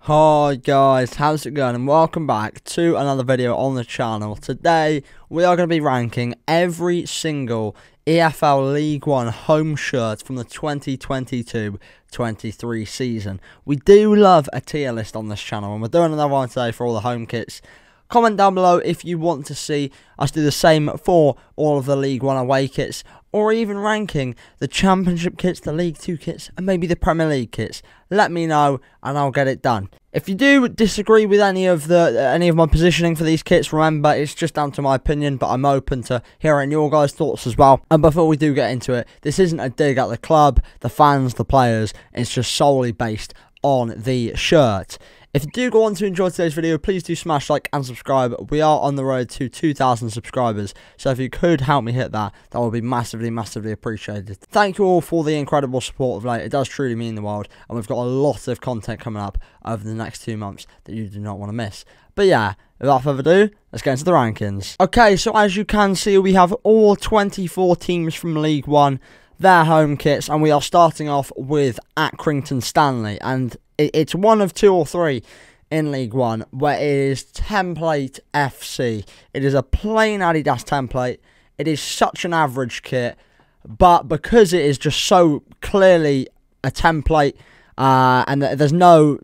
Hi guys, how's it going, and welcome back to another video on the channel. Today we are going to be ranking every single EFL League One home shirt from the 2022-23 season. We do love a tier list on this channel, and we're doing another one today for all the home kits. Comment down below if you want to see us do the same for all of the League One away kits, or even ranking the Championship kits, the League 2 kits, and maybe the Premier League kits. Let me know and I'll get it done. If you do disagree with any of my positioning for these kits, remember it's just down to my opinion, but I'm open to hearing your guys' thoughts as well. And before we do get into it, this isn't a dig at the club, the fans, the players. It's just solely based on the shirt. If you do go on to enjoy today's video, please do smash like and subscribe. We are on the road to 2,000 subscribers, so if you could help me hit that, that would be massively appreciated. Thank you all for the incredible support of late. It does truly mean the world, and we've got a lot of content coming up over the next 2 months that you do not want to miss. But yeah, without further ado, let's get into the rankings. Okay, so as you can see, we have all 24 teams from League One, their home kits, and we are starting off with Accrington Stanley, and it's one of 2 or 3 in League One where it is Template FC. It is a plain Adidas template. It is such an average kit, but because it is just so clearly a template and there's no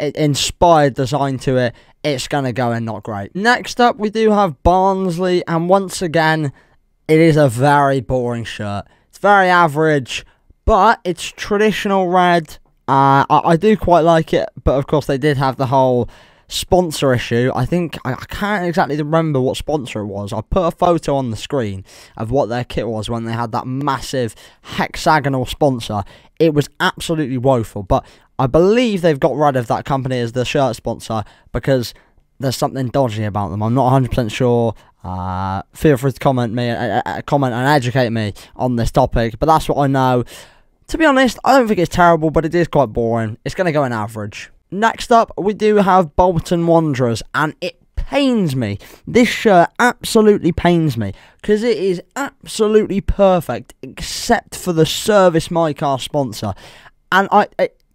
inspired design to it, it's going to go in not great. Next up, we do have Barnsley, and once again, it is a very boring shirt. It's very average, but it's traditional red. I do quite like it, but of course they did have the whole sponsor issue. I think, I can't exactly remember what sponsor it was. I put a photo on the screen of what their kit was when they had that massive hexagonal sponsor. It was absolutely woeful, but I believe they've got rid of that company as the shirt sponsor because there's something dodgy about them. I'm not 100% sure. Feel free to comment and educate me on this topic, but that's what I know. To be honest, I don't think it's terrible, but it is quite boring. It's going to go in average. Next up, we do have Bolton Wanderers, and it pains me. This shirt absolutely pains me, because it is absolutely perfect, except for the Service My Car sponsor. And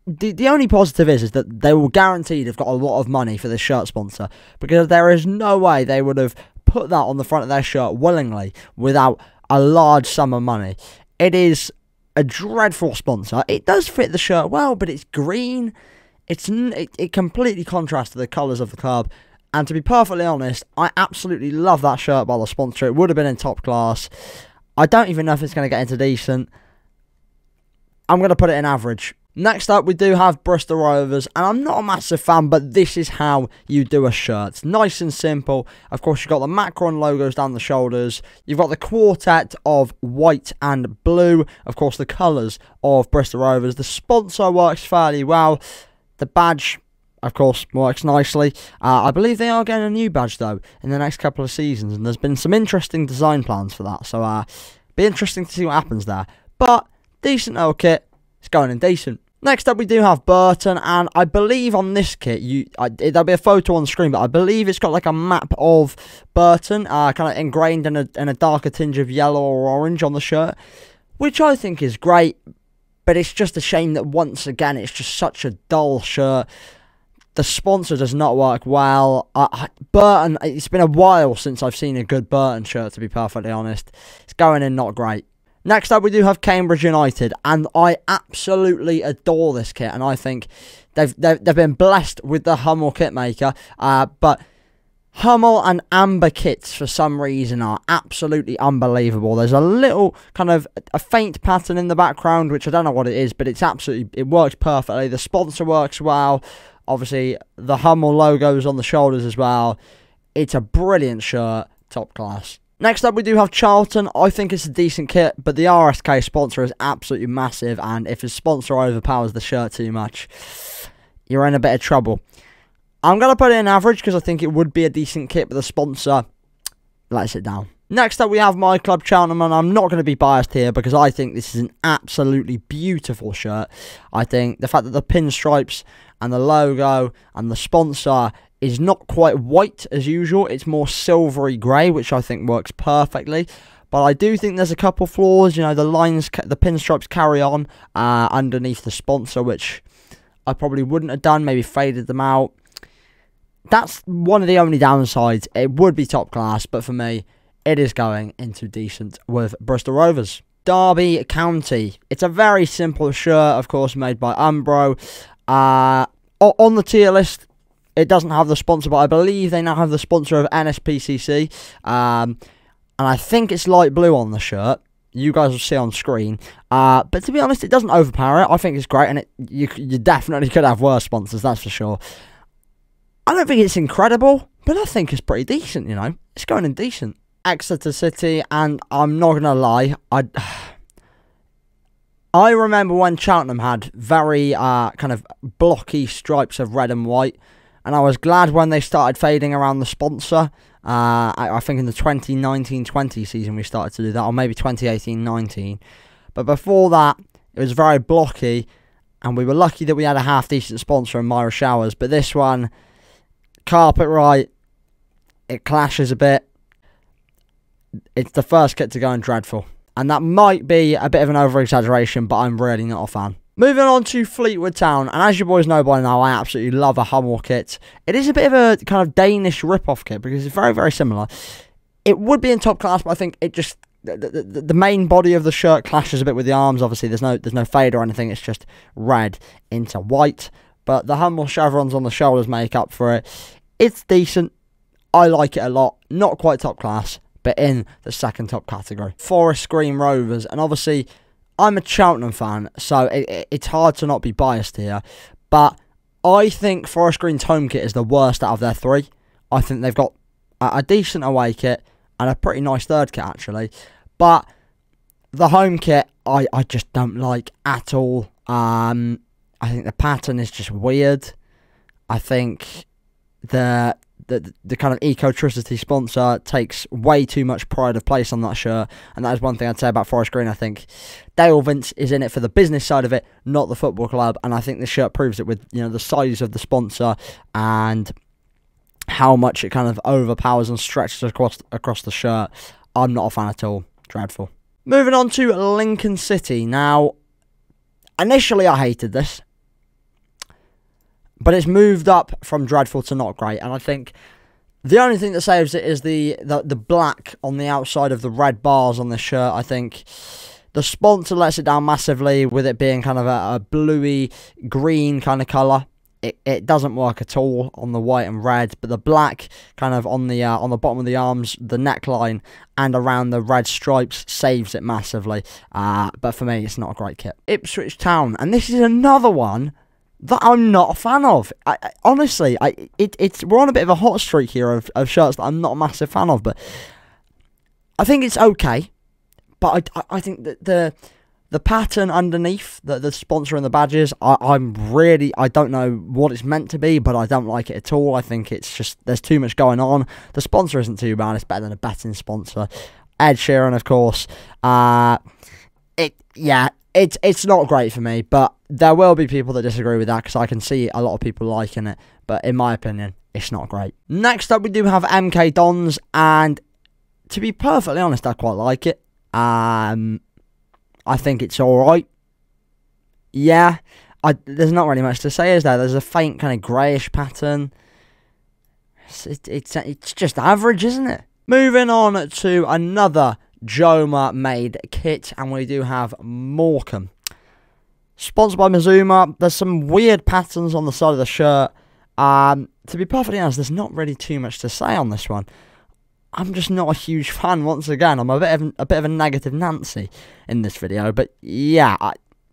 the only positive is that they will guaranteed have got a lot of money for this shirt sponsor, because there is no way they would have put that on the front of their shirt willingly without a large sum of money. It is a dreadful sponsor. It does fit the shirt well, but it's green. It completely contrasts to the colours of the club. And to be perfectly honest, I absolutely love that shirt by the sponsor. It would have been in top class. I don't even know if it's going to get into decent. I'm going to put it in average. Next up, we do have Bristol Rovers, and I'm not a massive fan, but this is how you do a shirt. It's nice and simple. Of course, you've got the Macron logos down the shoulders. You've got the quartet of white and blue. Of course, the colours of Bristol Rovers. The sponsor works fairly well. The badge, of course, works nicely. I believe they are getting a new badge, though, in the next couple of seasons, and there's been some interesting design plans for that. So, be interesting to see what happens there. But, decent little kit. It's going in decent. Next up, we do have Burton, and I believe on this kit, there'll be a photo on the screen, but I believe it's got like a map of Burton, kind of ingrained in a darker tinge of yellow or orange on the shirt, which I think is great, but it's just a shame that once again, it's just such a dull shirt. The sponsor does not work well. Burton, it's been a while since I've seen a good Burton shirt, to be perfectly honest. It's going in not great. Next up, we do have Cambridge United, and I absolutely adore this kit, and I think they've been blessed with the Hummel kit maker, but Hummel and Amber kits, for some reason, are absolutely unbelievable. There's a little, kind of, a faint pattern in the background, which I don't know what it is, but it works perfectly. The sponsor works well. Obviously, the Hummel logo's on the shoulders as well. It's a brilliant shirt, top class. Next up, we do have Charlton. I think it's a decent kit, but the RSK sponsor is absolutely massive, and if his sponsor overpowers the shirt too much, you're in a bit of trouble. I'm going to put it in average, because I think it would be a decent kit, but the sponsor lets it down. Next up, we have my club, Cheltenham, and I'm not going to be biased here, because I think this is an absolutely beautiful shirt. I think the fact that the pinstripes and the logo and the sponsor is not quite white as usual. It's more silvery grey, which I think works perfectly. But I do think there's a couple flaws. You know, the lines, the pinstripes carry on underneath the sponsor, which I probably wouldn't have done, maybe faded them out. That's one of the only downsides. It would be top class, but for me, it is going into decent with Bristol Rovers. Derby County. It's a very simple shirt, of course, made by Umbro. On the tier list, it doesn't have the sponsor, but I believe they now have the sponsor of NSPCC. And I think it's light blue on the shirt. You guys will see on screen. But to be honest, it doesn't overpower it. I think it's great, and you definitely could have worse sponsors, that's for sure. I don't think it's incredible, but I think it's pretty decent, you know. It's going in decent. Exeter City, and I'm not going to lie, I remember when Cheltenham had very kind of blocky stripes of red and white, and I was glad when they started fading around the sponsor. I think in the 2019-20 season we started to do that, or maybe 2018-19. But before that, it was very blocky, and we were lucky that we had a half-decent sponsor in Myra Showers. But this one, carpet right, it clashes a bit. It's the first kit to go in dreadful. And that might be a bit of an over-exaggeration, but I'm really not a fan. Moving on to Fleetwood Town, and as you boys know by now, I absolutely love a Hummel kit. It is a bit of a kind of Danish rip-off kit, because it's very, very similar. It would be in top class, but I think it just... The main body of the shirt clashes a bit with the arms. Obviously, there's no fade or anything. It's just red into white. But the Hummel chevrons on the shoulders make up for it. It's decent. I like it a lot. Not quite top class, but in the second top category. Forest Green Rovers, and obviously I'm a Cheltenham fan, so it's hard to not be biased here, but I think Forest Green's home kit is the worst out of their three. I think they've got a decent away kit and a pretty nice third kit actually, but the home kit I just don't like at all. I think the pattern is just weird. I think the kind of Ecotricity sponsor takes way too much pride of place on that shirt, and that is one thing I'd say about Forest Green. I think Dale Vince is in it for the business side of it, not the football club, and I think this shirt proves it with, you know, the size of the sponsor and how much it kind of overpowers and stretches across the shirt. I'm not a fan at all. Dreadful. Moving on to Lincoln City. Now, initially I hated this, but it's moved up from dreadful to not great, and I think the only thing that saves it is the black on the outside of the red bars on the shirt. I think the sponsor lets it down massively with it being kind of a bluey green kind of colour. It doesn't work at all on the white and red, but the black kind of on the bottom of the arms, the neckline, and around the red stripes saves it massively. But for me, it's not a great kit. Ipswich Town, and this is another one that I'm not a fan of. Honestly, we're on a bit of a hot streak here of shirts that I'm not a massive fan of, but I think it's okay. But I think that the pattern underneath, the sponsor and the badges, I don't know what it's meant to be, but I don't like it at all. I think it's just, there's too much going on. The sponsor isn't too bad. It's better than a betting sponsor. Ed Sheeran, of course. It's not great for me, but there will be people that disagree with that, because I can see a lot of people liking it, but in my opinion, it's not great. Next up, we do have MK Dons, and to be perfectly honest, I quite like it. I think it's alright. Yeah, there's not really much to say, is there? There's a faint kind of greyish pattern. It's just average, isn't it? Moving on to another Joma made kit, and we do have Morecambe. Sponsored by Mizuma. There's some weird patterns on the side of the shirt. To be perfectly honest, there's not really too much to say on this one. I'm just not a huge fan. Once again, I'm a bit of a negative Nancy in this video, but yeah,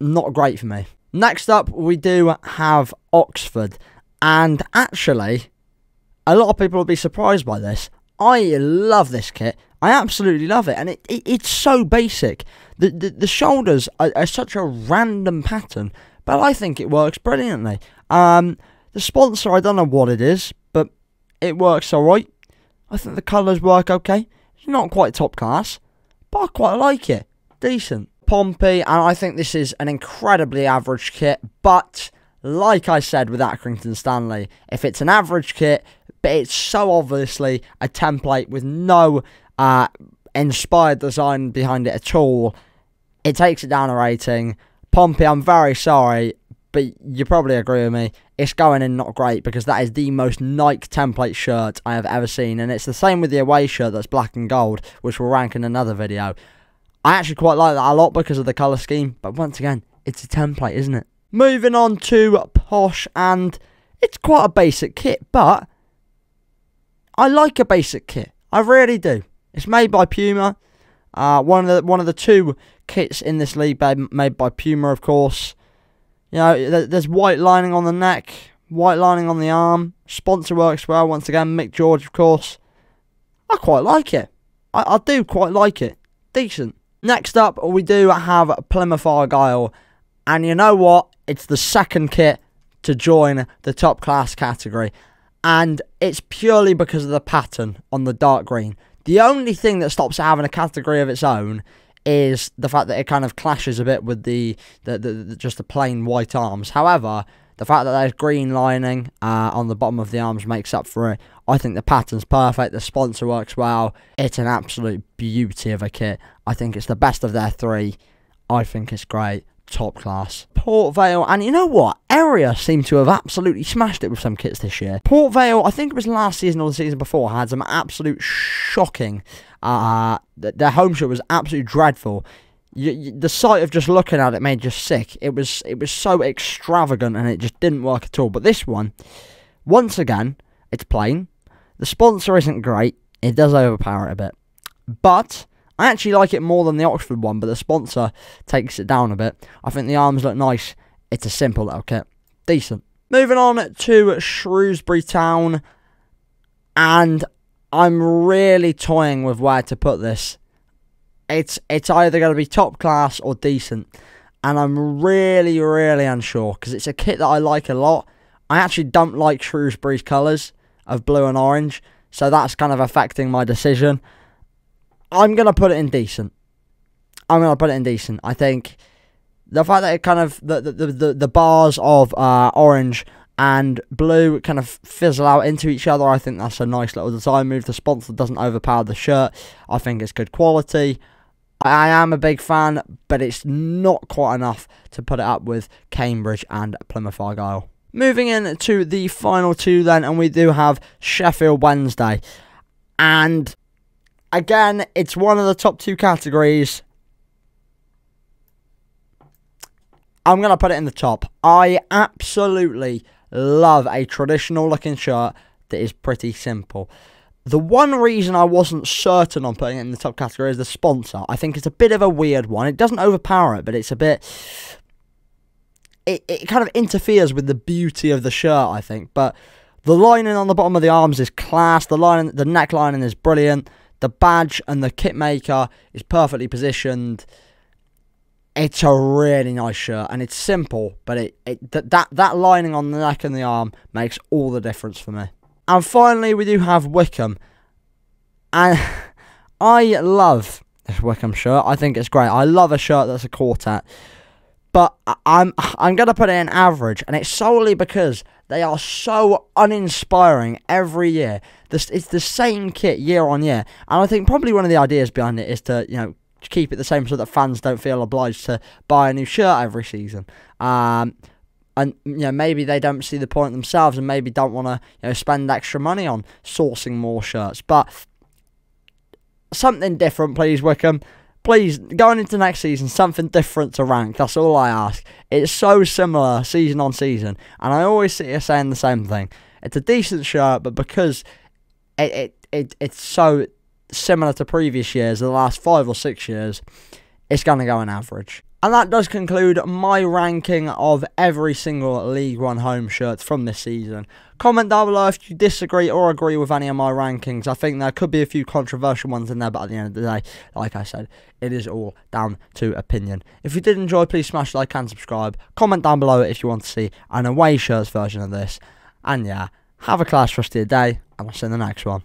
not great for me. Next up, we do have Oxford, and actually, a lot of people will be surprised by this. I love this kit. I absolutely love it, and it's so basic. The shoulders are such a random pattern, but I think it works brilliantly. The sponsor, I don't know what it is, but it works alright. I think the colours work okay. It's not quite top class, but I quite like it. Decent. Pompey, and I think this is an incredibly average kit, but like I said with Accrington Stanley, if it's an average kit, but it's so obviously a template with no inspired design behind it at all, it takes it down a rating. Pompey, I'm very sorry, but you probably agree with me, it's going in not great, because that is the most Nike template shirt I have ever seen, and it's the same with the away shirt that's black and gold, which we'll rank in another video. I actually quite like that a lot because of the colour scheme, but once again, it's a template, isn't it? Moving on to Posh, and it's quite a basic kit, but I like a basic kit. I really do. It's made by Puma. One of the two kits in this league made by Puma, of course. You know, there's white lining on the neck, white lining on the arm. Sponsor works well. Once again, Mick George, of course. I quite like it. I do quite like it. Decent. Next up, we do have Plymouth Argyle. And you know what? It's the second kit to join the top class category. And it's purely because of the pattern on the dark green. The only thing that stops it having a category of its own is the fact that it kind of clashes a bit with just the plain white arms. However, the fact that there's green lining on the bottom of the arms makes up for it. I think the pattern's perfect. The sponsor works well. It's an absolute beauty of a kit. I think it's the best of their three. I think it's great. Top class. Port Vale, and you know what? Area seem to have absolutely smashed it with some kits this year. Port Vale, I think it was last season or the season before, had some absolute shocking. Their home shirt was absolutely dreadful. The sight of just looking at it made you sick. It was so extravagant and it just didn't work at all. But this one, once again, it's plain. The sponsor isn't great. It does overpower it a bit, but I actually like it more than the Oxford one, but the sponsor takes it down a bit. I think the arms look nice. It's a simple little kit. Decent. Moving on to Shrewsbury Town, and I'm really toying with where to put this. It's either going to be top class or decent, and I'm really unsure, because it's a kit that I like a lot. I actually don't like Shrewsbury's colours of blue and orange, so that's kind of affecting my decision. I'm going to put it in decent. I think the fact that it kind of, the bars of orange and blue kind of fizzle out into each other, I think that's a nice little design move. The sponsor doesn't overpower the shirt. I think it's good quality. I am a big fan, but it's not quite enough to put it up with Cambridge and Plymouth Argyle. Moving in to the final two then, and we do have Sheffield Wednesday. And again, it's one of the top two categories. I'm going to put it in the top. I absolutely love a traditional looking shirt that is pretty simple. The one reason I wasn't certain on putting it in the top category is the sponsor. I think it's a bit of a weird one. It doesn't overpower it, but it's a bit... It kind of interferes with the beauty of the shirt, I think. But the lining on the bottom of the arms is class. The neck lining is brilliant. The badge and the kit maker is perfectly positioned. It's a really nice shirt, and it's simple, but that lining on the neck and the arm makes all the difference for me. And finally, we do have Wickham, and I love this Wickham shirt. I think it's great. I love a shirt that's a quartet, but I'm gonna put it in average, and it's solely because they are so uninspiring every year. It's the same kit year on year, and I think probably one of the ideas behind it is to, you know, keep it the same so that fans don't feel obliged to buy a new shirt every season. And you know, maybe they don't see the point themselves, and maybe don't want to, you know, spend extra money on sourcing more shirts. But something different, please, Wickham. Please, going into next season, something different to rank. That's all I ask. It's so similar season on season, and I always sit here saying the same thing. It's a decent shirt, but because it's so similar to previous years, the last 5 or 6 years, it's going to go on average. And that does conclude my ranking of every single League One home shirt from this season. Comment down below if you disagree or agree with any of my rankings. I think there could be a few controversial ones in there, but at the end of the day, like I said, it is all down to opinion. If you did enjoy, please smash like and subscribe. Comment down below if you want to see an away shirts version of this. And yeah, have a class rest of your day, and I'll see you in the next one.